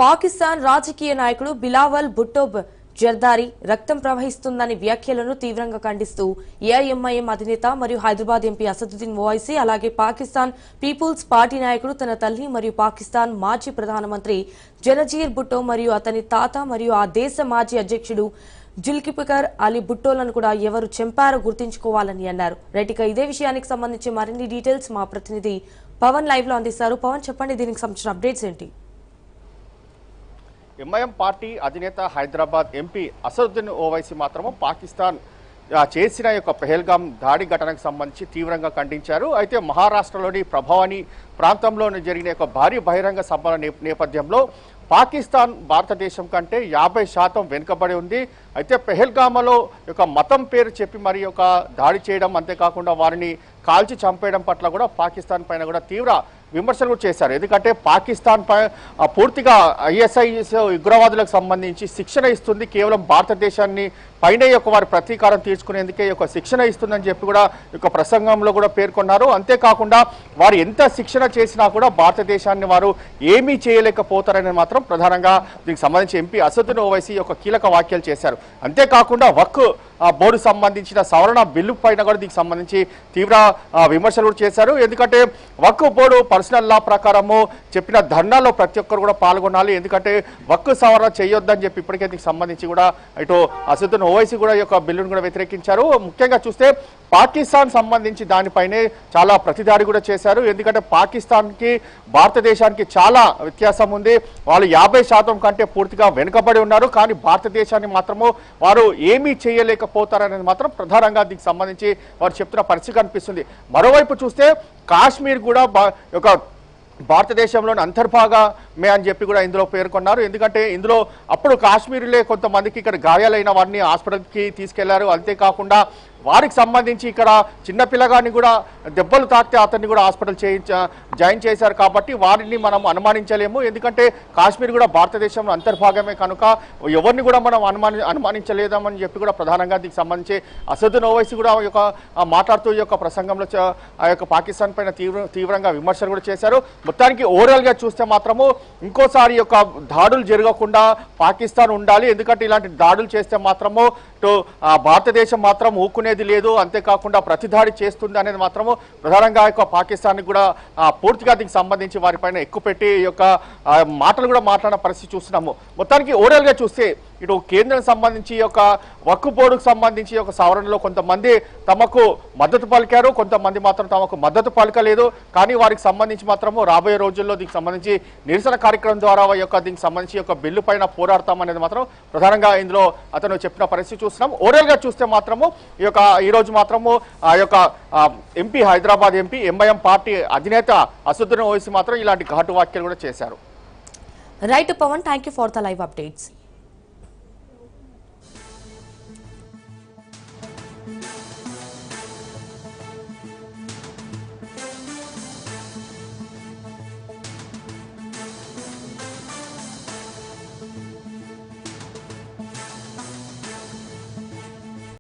పాకిస్తాన్ రాజకీయ నాయకుడు బిలావల్ భుట్టో జర్దారీ రక్తం ప్రవహిస్తుందని వ్యాఖ్యలను తీవ్రంగా ఖండిస్తూ ఏఐఎంఐఎం అధినేత మరియు హైదరాబాద్ ఎంపీ అసదుద్దీన్ ఓవైసీ అలాగే పాకిస్తాన్ పీపుల్స్ పార్టీ నాయకుడు తన తల్లి మరియు పాకిస్తాన్ మాజీ ప్రధానమంత్రి జనజీర్ భుట్టో మరియు అతని తాత మరియు ఆ దేశ మాజీ అధ్యక్షుడు జుల్కిఫికర్ అలీ భుట్టోలను కూడా ఎవరు చంపారో గుర్తుంచుకోవాలని అన్నారు. రైట్, ఇదే విషయానికి సంబంధించి మరిన్ని డీటెయిల్స్ మా ప్రతినిధి పవన్ లైవ్ లో అందిస్తారు. పవన్, చెప్పండి, దీనికి సంబంధించిన అప్డేట్స్ ఏంటి? ఎంఐఎం పార్టీ అధినేత హైదరాబాద్ ఎంపీ అసదుద్దీన్ ఓవైసీ మాత్రము పాకిస్తాన్ చేసిన యొక్క పెహల్గాం దాడి ఘటనకు సంబంధించి తీవ్రంగా ఖండించారు. అయితే మహారాష్ట్రలోని ప్రభావని ప్రాంతంలో జరిగిన యొక్క భారీ బహిరంగ సభల నేపథ్యంలో పాకిస్తాన్ భారతదేశం కంటే 50% వెనుకబడి ఉంది. అయితే పెహల్గామలో యొక్క మతం పేరు చెప్పి మరి ఒక దాడి చేయడం, అంతేకాకుండా వారిని కాల్చి చంపేయడం పట్ల కూడా పాకిస్తాన్ పైన కూడా తీవ్ర విమర్శలు చేశారు. ఎందుకంటే పాకిస్తాన్ పూర్తిగా ఐఎస్ఐఎస్ ఉగ్రవాదులకు సంబంధించి శిక్షణ ఇస్తుంది, కేవలం భారతదేశాన్ని పైన యొక్క వారి ప్రతీకారం తీర్చుకునేందుకే యొక్క శిక్షణ ఇస్తుందని చెప్పి కూడా యొక్క ప్రసంగంలో కూడా పేర్కొన్నారు. అంతేకాకుండా వారు ఎంత శిక్షణ చేసినా కూడా భారతదేశాన్ని వారు ఏమీ చేయలేకపోతారని మాత్రం ప్రధానంగా దీనికి సంబంధించి ఎంపీ అసదుద్దీన్ ఓవైసీ యొక్క కీలక వ్యాఖ్యలు చేశారు. అంతేకాకుండా వక్ఫ్ బోర్డు సంబంధించిన సవరణ బిల్లు పైన కూడా దీనికి సంబంధించి తీవ్ర విమర్శలు కూడా చేశారు. ఎందుకంటే వక్ఫ్ బోర్డు పర్సనల్ లా ప్రకారము చెప్పిన ధర్నాలో ప్రతి ఒక్కరు కూడా పాల్గొనాలి, ఎందుకంటే వక్ఫ్ సవరణ చేయొద్దని చెప్పి ఇప్పటికే దీనికి సంబంధించి కూడా ఇటు అసదుద్దీన్ ఓవైసీ కూడా ఈ యొక్క బిల్లును కూడా వ్యతిరేకించారు. ముఖ్యంగా చూస్తే పాకిస్తాన్ సంబంధించి దానిపైనే చాలా ప్రతిదాడి కూడా చేశారు. ఎందుకంటే పాకిస్తాన్కి భారతదేశానికి చాలా వ్యత్యాసం ఉంది. వాళ్ళు 50% కంటే పూర్తిగా వెనుకబడి ఉన్నారు, కానీ భారతదేశాన్ని మాత్రము వారు ఏమీ చేయలేకపోతారనేది మాత్రం ప్రధానంగా దీనికి సంబంధించి వారు చెప్తున్న పరిస్థితి కనిపిస్తుంది. మరోవైపు చూస్తే కాశ్మీర్ కూడా ఒక భారతదేశంలోని అంతర్భాగమే అని చెప్పి కూడా ఇందులో పేర్కొన్నారు. ఎందుకంటే ఇందులో అప్పుడు కాశ్మీర్లే కొంతమందికి ఇక్కడ గాయాలైన వారిని హాస్పిటల్కి తీసుకెళ్లారు. అంతేకాకుండా వారికి సంబంధించి ఇక్కడ చిన్న పిల్లగాన్ని కూడా దెబ్బలు తాకితే అతన్ని కూడా హాస్పిటల్ జాయిన్ చేశారు. కాబట్టి వారిని మనం అనుమానించలేము, ఎందుకంటే కాశ్మీర్ కూడా భారతదేశంలో అంతర్భాగమే కనుక ఎవరిని కూడా మనం అనుమానించలేదామని చెప్పి కూడా ప్రధానంగా దీనికి సంబంధించి అసదుద్దీన్ ఓవైసీ కూడా మాట్లాడుతూ ఈ యొక్క ప్రసంగంలో ఆ యొక్క పాకిస్తాన్ పైన తీవ్రంగా విమర్శలు కూడా చేశారు. మొత్తానికి ఓవరాల్గా చూస్తే మాత్రము ఇంకోసారి యొక్క దాడులు జరగకుండా పాకిస్తాన్ ఉండాలి, ఎందుకంటే ఇలాంటి దాడులు చేస్తే మాత్రము భారతదేశం మాత్రం ఊకునేది లేదు, అంతేకాకుండా ప్రతిదాడి చేస్తుంది అనేది మాత్రము ప్రధానంగా యొక్క పాకిస్తాన్కి కూడా పూర్తిగా దీనికి సంబంధించి వారిపైన ఎక్కుపెట్టి ఈ యొక్క మాటలు కూడా మాట్లాడిన పరిస్థితి చూస్తున్నాము. మొత్తానికి ఓవరాల్గా చూస్తే ఇటు కేంద్రం సంబంధించి యొక్క వక్ఫ్ బోర్డుకు సంబంధించి ఒక సవరణలో కొంతమంది తమకు మద్దతు పలికారు, కొంతమంది మాత్రం తమకు మద్దతు పలకలేదు. కానీ వారికి సంబంధించి మాత్రము రాబోయే రోజుల్లో దీనికి సంబంధించి నిరసన కార్యక్రమం ద్వారా దీనికి సంబంధించి యొక్క బిల్లు పైన పోరాడతాం అనేది మాత్రం ప్రధానంగా ఇందులో అతను చెప్పిన పరిస్థితి చూస్తున్నాం. ఓవరాల్గా చూస్తే మాత్రము ఈ రోజు మాత్రము ఆ యొక్క MP Hyderabad MP MIM party అధినేత అసదుద్దీన్ ఓవైసీ మాత్రం ఇలాంటి ఘాటు వ్యాఖ్యలు కూడా చేశారు. Right Pawan, thank you for the live updates.